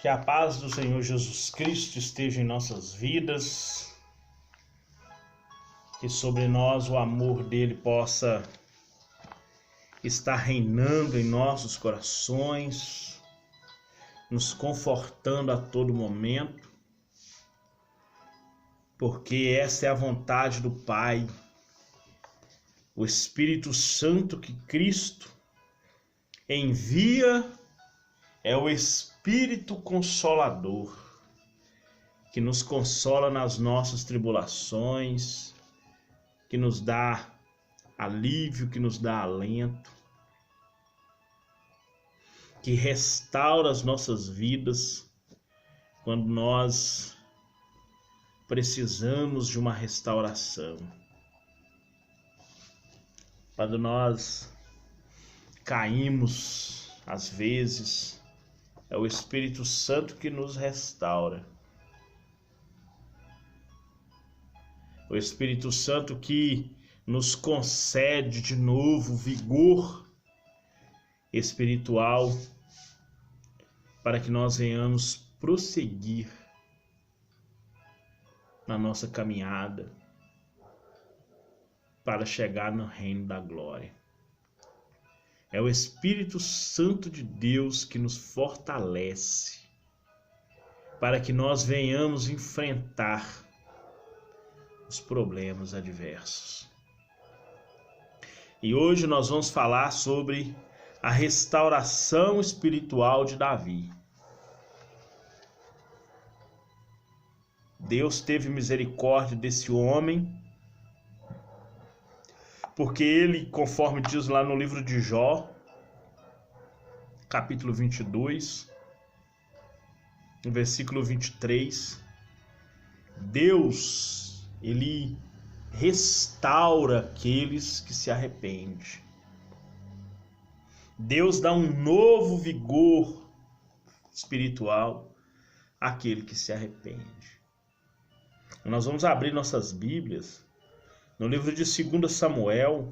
Que a paz do Senhor Jesus Cristo esteja em nossas vidas, que sobre nós o amor dele possa estar reinando em nossos corações, nos confortando a todo momento, porque essa é a vontade do Pai, o Espírito Santo que Cristo envia. É o Espírito Consolador, que nos consola nas nossas tribulações, que nos dá alívio, que nos dá alento, que restaura as nossas vidas quando nós precisamos de uma restauração. Quando nós caímos, às vezes, é o Espírito Santo que nos restaura. O Espírito Santo que nos concede de novo vigor espiritual para que nós venhamos prosseguir na nossa caminhada para chegar no reino da glória. É o Espírito Santo de Deus que nos fortalece para que nós venhamos enfrentar os problemas adversos. E hoje nós vamos falar sobre a restauração espiritual de Davi. Deus teve misericórdia desse homem, porque ele, conforme diz lá no livro de Jó, capítulo 22, no versículo 23, Deus, ele restaura aqueles que se arrependem. Deus dá um novo vigor espiritual àquele que se arrepende. Nós vamos abrir nossas Bíblias no livro de 2 Samuel,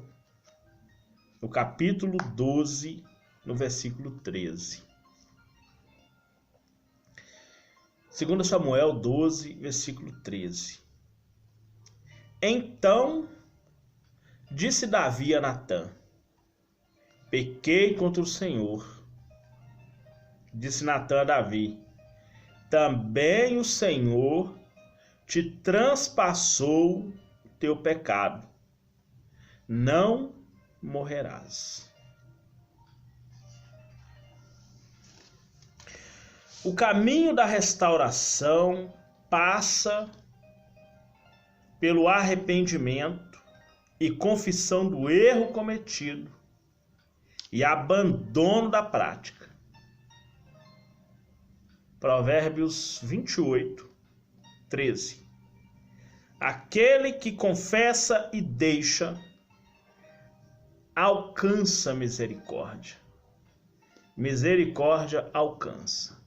no capítulo 12, no versículo 13. 2 Samuel 12, versículo 13. Então disse Davi a Natã: pequei contra o Senhor. Disse Natã a Davi: também o Senhor te transpassou teu pecado, não morrerás. O caminho da restauração passa pelo arrependimento e confissão do erro cometido e abandono da prática. Provérbios 28, 13. Aquele que confessa e deixa alcança misericórdia. Misericórdia alcança.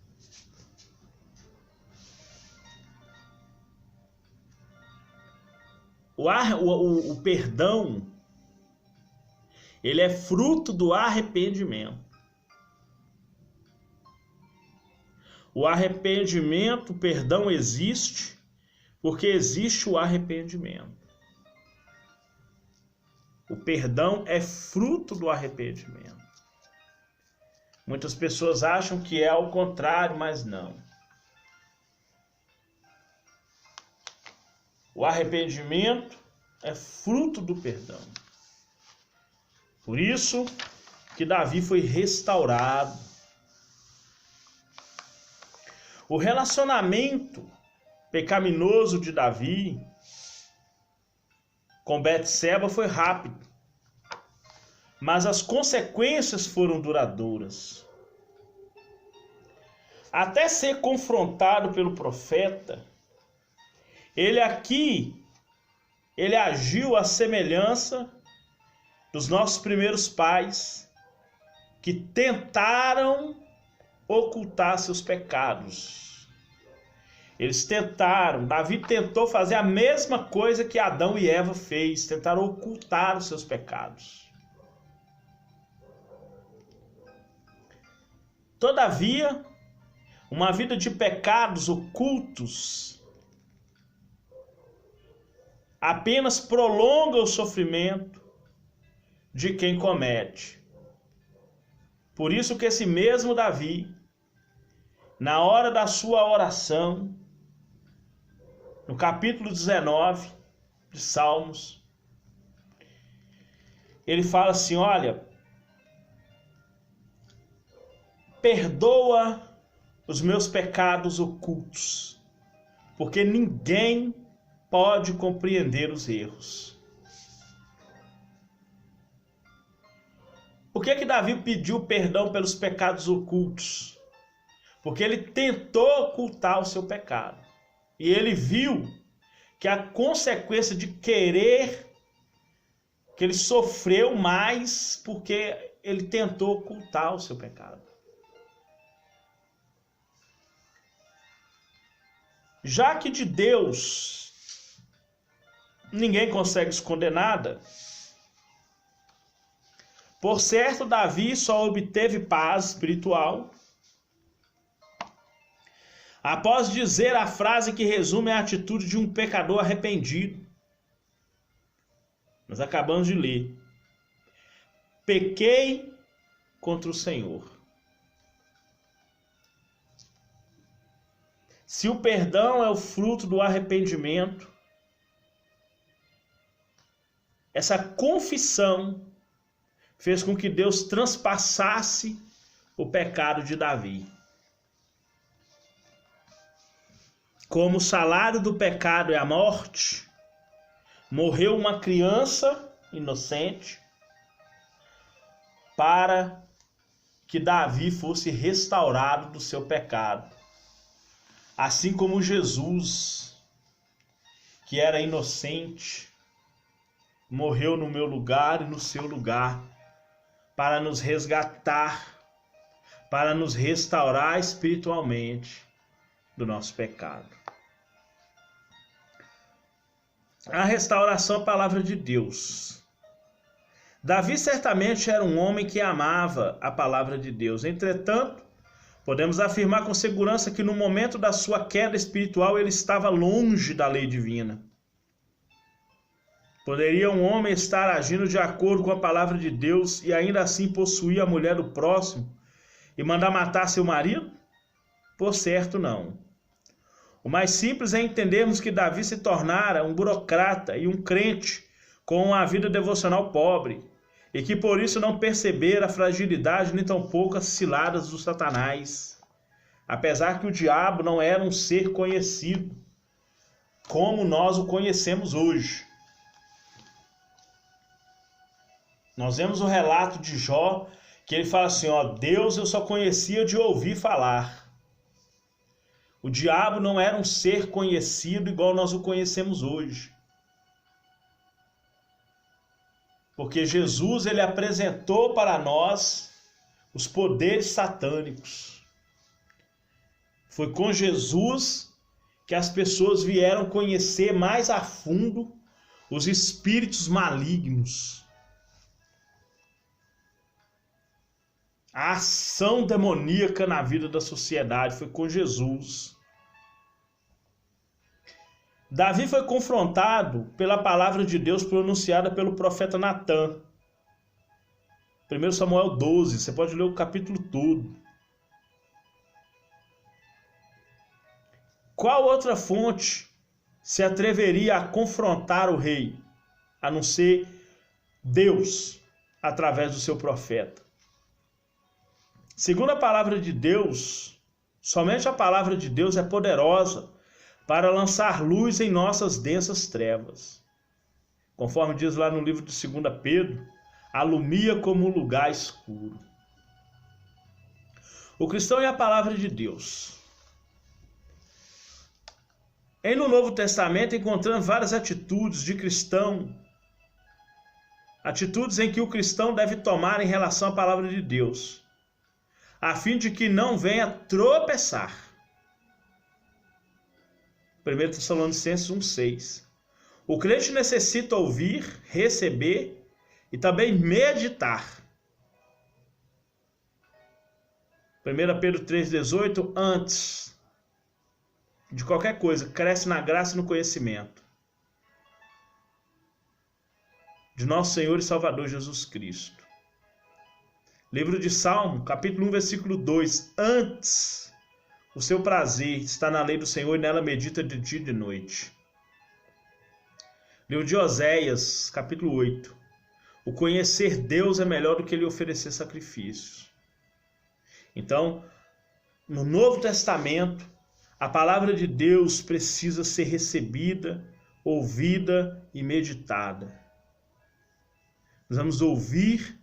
O perdão, ele é fruto do arrependimento. O arrependimento, o perdão existe porque existe o arrependimento. O perdão é fruto do arrependimento. Muitas pessoas acham que é ao contrário, mas não. O arrependimento é fruto do perdão. Por isso que Davi foi restaurado. O relacionamento pecaminoso de Davi com Betseba foi rápido, mas as consequências foram duradouras. Até ser confrontado pelo profeta, ele agiu à semelhança dos nossos primeiros pais, que tentaram ocultar seus pecados. Davi tentou fazer a mesma coisa que Adão e Eva fez, tentaram ocultar os seus pecados. Todavia, Uma vida de pecados ocultos apenas prolonga o sofrimento de quem comete. Por isso que esse mesmo Davi, na hora da sua oração, no capítulo 19 de Salmos, ele fala assim: olha, perdoa os meus pecados ocultos, porque ninguém pode compreender os erros. Por que Davi pediu perdão pelos pecados ocultos? Porque ele tentou ocultar o seu pecado. E ele viu que a consequência de querer, que ele sofreu mais porque ele tentou ocultar o seu pecado. Já que de Deus ninguém consegue esconder nada, por certo, Davi só obteve paz espiritual após dizer a frase que resume a atitude de um pecador arrependido. Nós acabamos de ler: pequei contra o Senhor. Se o perdão é o fruto do arrependimento, essa confissão fez com que Deus transpassasse o pecado de Davi. Como o salário do pecado é a morte, morreu uma criança inocente para que Davi fosse restaurado do seu pecado. Assim como Jesus, que era inocente, morreu no meu lugar e no seu lugar, para nos resgatar, para nos restaurar espiritualmente do nosso pecado. A restauração é a palavra de Deus. Davi certamente era um homem que amava a palavra de Deus. Entretanto, podemos afirmar com segurança que no momento da sua queda espiritual ele estava longe da lei divina. Poderia um homem estar agindo de acordo com a palavra de Deus e ainda assim possuir a mulher do próximo e mandar matar seu marido? Por certo, não. O mais simples é entendermos que Davi se tornara um burocrata e um crente com uma vida devocional pobre, e que por isso não percebera a fragilidade nem tampouco as ciladas do Satanás. Apesar que o diabo não era um ser conhecido como nós o conhecemos hoje. Nós vemos o relato de Jó, que ele fala assim: ó, Deus eu só conhecia de ouvir falar. O diabo não era um ser conhecido igual nós o conhecemos hoje. Porque Jesus ele apresentou para nós os poderes satânicos. Foi com Jesus que as pessoas vieram conhecer mais a fundo os espíritos malignos. A ação demoníaca na vida da sociedade foi com Jesus. Davi foi confrontado pela palavra de Deus pronunciada pelo profeta Natã. 1 Samuel 12, você pode ler o capítulo todo. Qual outra fonte se atreveria a confrontar o rei, a não ser Deus, através do seu profeta? Segundo a palavra de Deus, somente a palavra de Deus é poderosa para lançar luz em nossas densas trevas. Conforme diz lá no livro de 2 Pedro, alumia como um lugar escuro. O cristão é a palavra de Deus. No Novo Testamento encontramos várias atitudes de cristão, atitudes em que o cristão deve tomar em relação à palavra de Deus, a fim de que não venha tropeçar. 1 Tessalonicenses 1,6. O crente necessita ouvir, receber e também meditar. 1 Pedro 3,18, antes de qualquer coisa, cresce na graça e no conhecimento de nosso Senhor e Salvador Jesus Cristo. Livro de Salmo, capítulo 1, versículo 2, antes o seu prazer está na lei do Senhor e nela medita de dia e de noite. Livro de Oséias, capítulo 8, o conhecer Deus é melhor do que lhe oferecer sacrifícios. Então, no Novo Testamento, a palavra de Deus precisa ser recebida, ouvida e meditada. Nós vamos ouvir,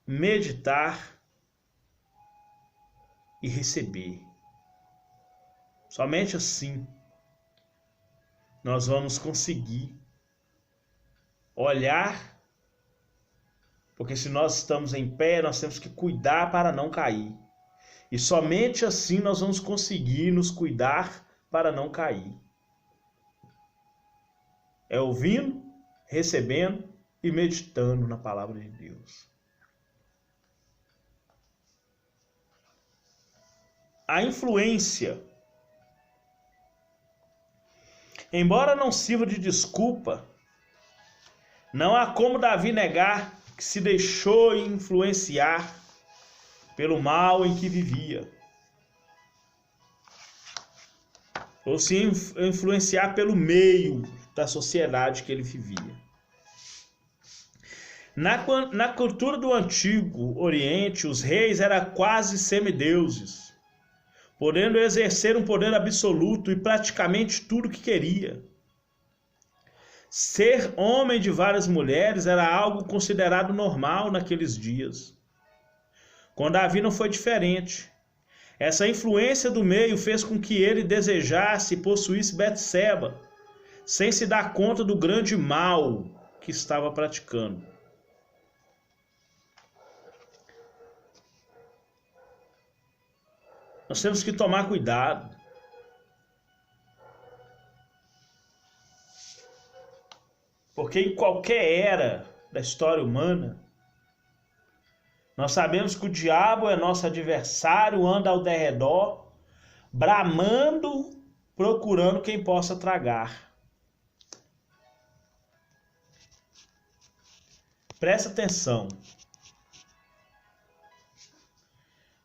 meditar e receber. Somente assim nós vamos conseguir olhar, porque se nós estamos em pé, nós temos que cuidar para não cair. E somente assim nós vamos conseguir nos cuidar para não cair. É ouvindo, recebendo e meditando na palavra de Deus. A influência, embora não sirva de desculpa, não há como Davi negar que se deixou influenciar pelo mal em que vivia, ou se influenciar pelo meio da sociedade que ele vivia. Na cultura do Antigo Oriente, os reis eram quase semideuses, podendo exercer um poder absoluto e praticamente tudo o que queria. Ser homem de várias mulheres era algo considerado normal naqueles dias. Com Davi não foi diferente. Essa influência do meio fez com que ele desejasse e possuísse Betseba, sem se dar conta do grande mal que estava praticando. Nós temos que tomar cuidado. Porque em qualquer era da história humana, nós sabemos que o diabo é nosso adversário, anda ao derredor, bramando, procurando quem possa tragar. Presta atenção.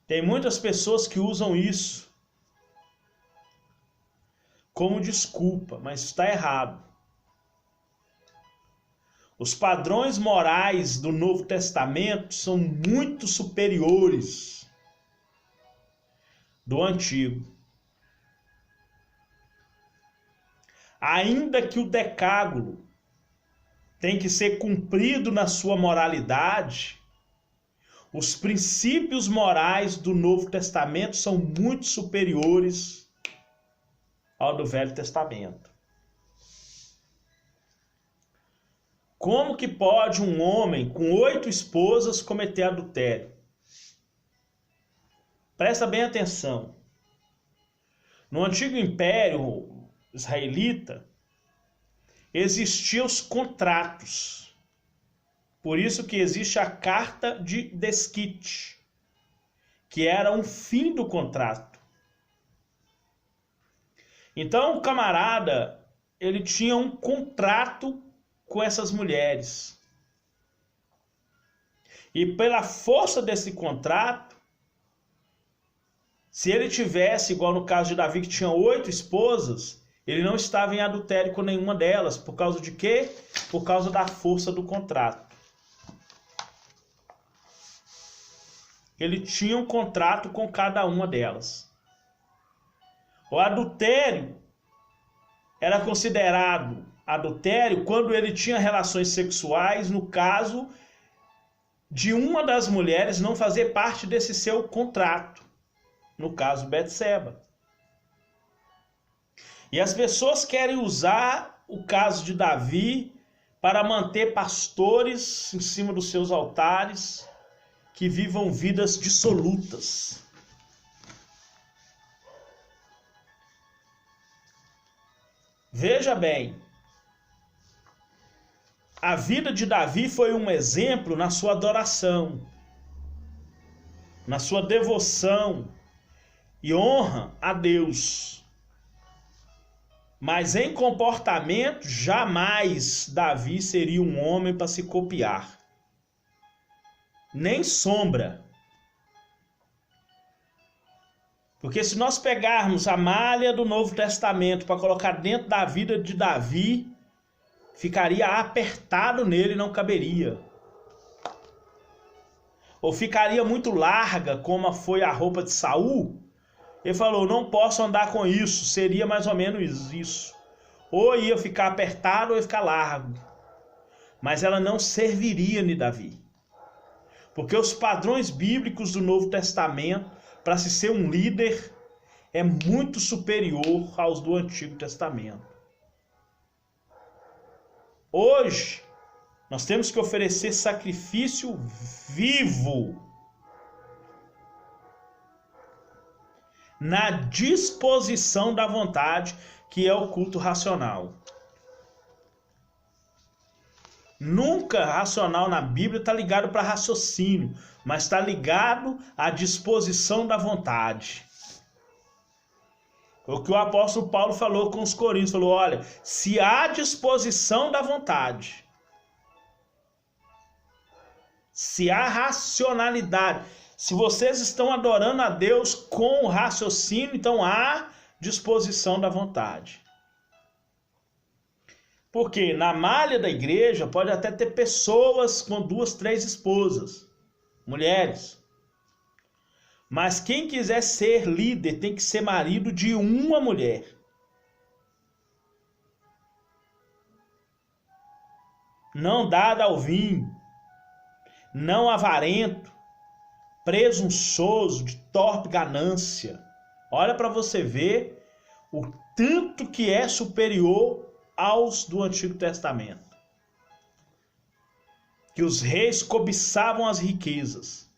Tem muitas pessoas que usam isso como desculpa, mas está errado. Os padrões morais do Novo Testamento são muito superiores do Antigo. Ainda que o decálogo tem que ser cumprido na sua moralidade, os princípios morais do Novo Testamento são muito superiores ao do Velho Testamento. Como que pode um homem com 8 esposas cometer adultério? Presta bem atenção. No antigo império israelita, existiam os contratos. Por isso que existe a carta de desquite, que era um fim do contrato. Então o camarada, ele tinha um contrato com essas mulheres. E pela força desse contrato, se ele tivesse, igual no caso de Davi, que tinha 8 esposas, ele não estava em adultério com nenhuma delas. Por causa de quê? Por causa da força do contrato. Ele tinha um contrato com cada uma delas. O adultério era considerado adultério quando ele tinha relações sexuais, no caso de uma das mulheres não fazer parte desse seu contrato, no caso Betseba. E as pessoas querem usar o caso de Davi para manter pastores em cima dos seus altares que vivam vidas dissolutas. Veja bem, a vida de Davi foi um exemplo na sua adoração, na sua devoção e honra a Deus. Mas em comportamento, jamais Davi seria um homem para se copiar. Nem sombra. Porque se nós pegarmos a malha do Novo Testamento para colocar dentro da vida de Davi, ficaria apertado nele e não caberia. Ou ficaria muito larga, como foi a roupa de Saul. Ele falou, não posso andar com isso, seria mais ou menos isso. Ou ia ficar apertado ou ia ficar largo. Mas ela não serviria em Davi. Porque os padrões bíblicos do Novo Testamento, para se ser um líder, é muito superior aos do Antigo Testamento. Hoje, nós temos que oferecer sacrifício vivo, na disposição da vontade, que é o culto racional. Nunca racional na Bíblia está ligado para raciocínio, mas está ligado à disposição da vontade. O que o apóstolo Paulo falou com os coríntios, falou, olha, se há disposição da vontade, se há racionalidade, se vocês estão adorando a Deus com o raciocínio, então há disposição da vontade. Porque na malha da igreja pode até ter pessoas com 2, 3 esposas, mulheres. Mas quem quiser ser líder tem que ser marido de uma mulher. Não dado ao vinho, não avarento, presunçoso, de torpe ganância. Olha para você ver o tanto que é superior aos do Antigo Testamento. Que os reis cobiçavam as riquezas.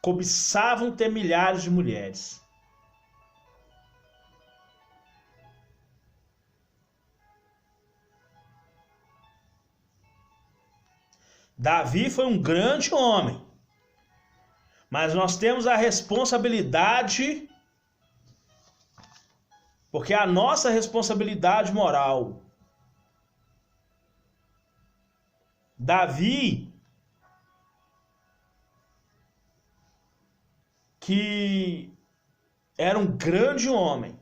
Cobiçavam ter milhares de mulheres. Davi foi um grande homem. Mas nós temos a responsabilidade, porque é a nossa responsabilidade moral. Davi, que era um grande homem,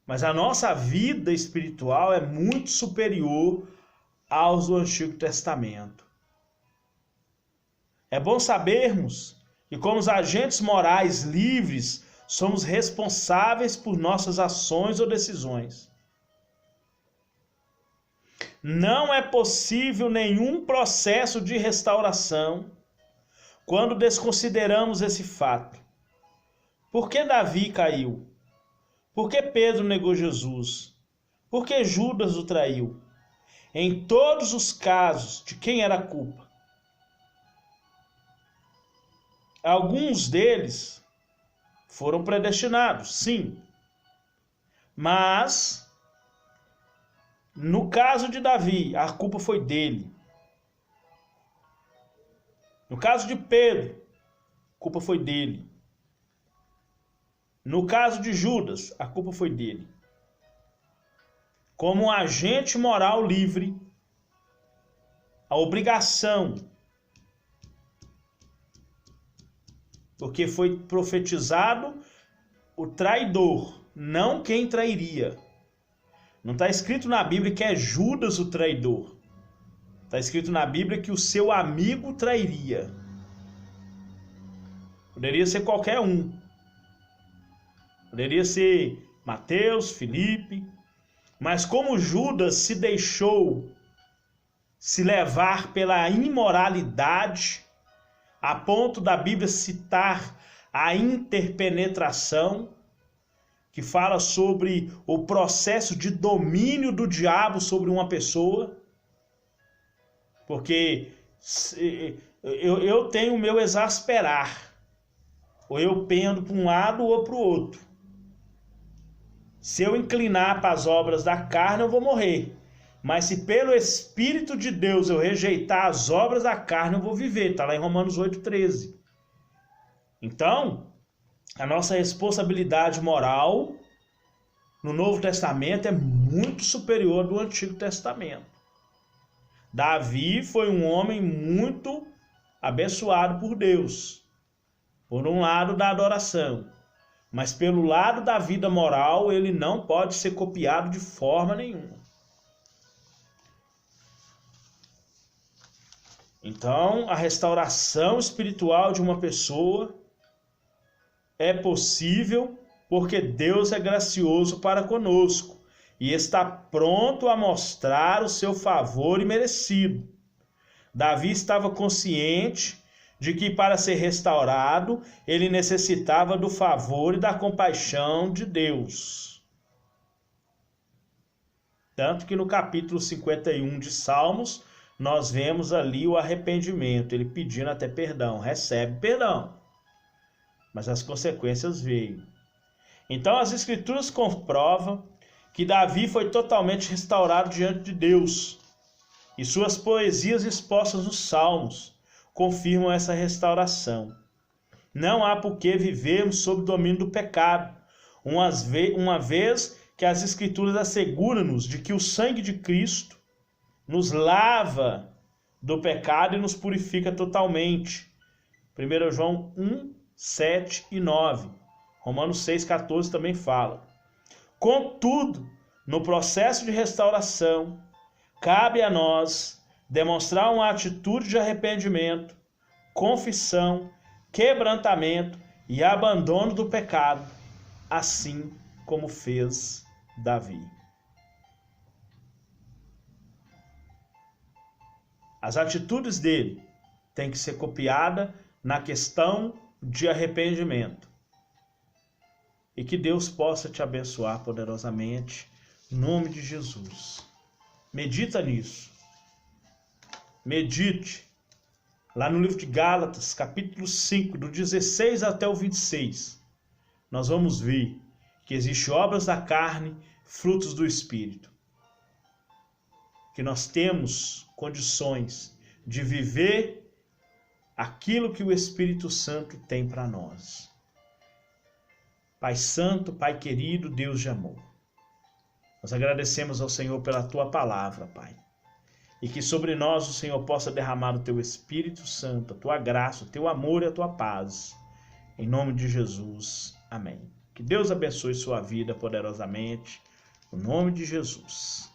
mas a nossa vida espiritual é muito superior aos do Antigo Testamento. É bom sabermos que, como os agentes morais livres, somos responsáveis por nossas ações ou decisões. Não é possível nenhum processo de restauração quando desconsideramos esse fato. Por que Davi caiu? Por que Pedro negou Jesus? Por que Judas o traiu? Em todos os casos, de quem era a culpa? Alguns deles foram predestinados, sim. Mas, no caso de Davi, a culpa foi dele. No caso de Pedro, a culpa foi dele. No caso de Judas, a culpa foi dele. Como um agente moral livre, a obrigação, porque foi profetizado o traidor, não quem trairia. Não está escrito na Bíblia que é Judas o traidor. Está escrito na Bíblia que o seu amigo trairia. Poderia ser qualquer um. Poderia ser Mateus, Filipe. Mas como Judas se deixou se levar pela imoralidade, a ponto da Bíblia citar a interpenetração, que fala sobre o processo de domínio do diabo sobre uma pessoa, porque eu tenho o meu exasperar, ou eu pendo para um lado ou para o outro. Se eu inclinar para as obras da carne, eu vou morrer. Mas se pelo Espírito de Deus eu rejeitar as obras da carne, eu vou viver. Está lá em Romanos 8,13. Então, a nossa responsabilidade moral no Novo Testamento é muito superior do Antigo Testamento. Davi foi um homem muito abençoado por Deus, por um lado da adoração, mas pelo lado da vida moral ele não pode ser copiado de forma nenhuma. Então, a restauração espiritual de uma pessoa é possível porque Deus é gracioso para conosco e está pronto a mostrar o seu favor imerecido. Davi estava consciente de que para ser restaurado, ele necessitava do favor e da compaixão de Deus. Tanto que no capítulo 51 de Salmos, nós vemos ali o arrependimento, ele pedindo até perdão, recebe perdão, mas as consequências veio. Então as Escrituras comprovam que Davi foi totalmente restaurado diante de Deus, e suas poesias expostas nos Salmos confirmam essa restauração. Não há por que vivermos sob o domínio do pecado, uma vez que as Escrituras asseguram-nos de que o sangue de Cristo nos lava do pecado e nos purifica totalmente. 1 João 1, 7 e 9. Romanos 6, 14 também fala. Contudo, no processo de restauração, cabe a nós demonstrar uma atitude de arrependimento, confissão, quebrantamento e abandono do pecado, assim como fez Davi. As atitudes dele têm que ser copiadas na questão de arrependimento. E que Deus possa te abençoar poderosamente, em nome de Jesus. Medita nisso. Medite. Lá no livro de Gálatas, capítulo 5, do 16 até o 26, nós vamos ver que existem obras da carne, frutos do Espírito. Que nós temos condições de viver aquilo que o Espírito Santo tem para nós. Pai Santo, Pai querido, Deus de amor, nós agradecemos ao Senhor pela Tua palavra, Pai, e que sobre nós o Senhor possa derramar o Teu Espírito Santo, a Tua graça, o Teu amor e a Tua paz, em nome de Jesus, amém. Que Deus abençoe sua vida poderosamente, no nome de Jesus.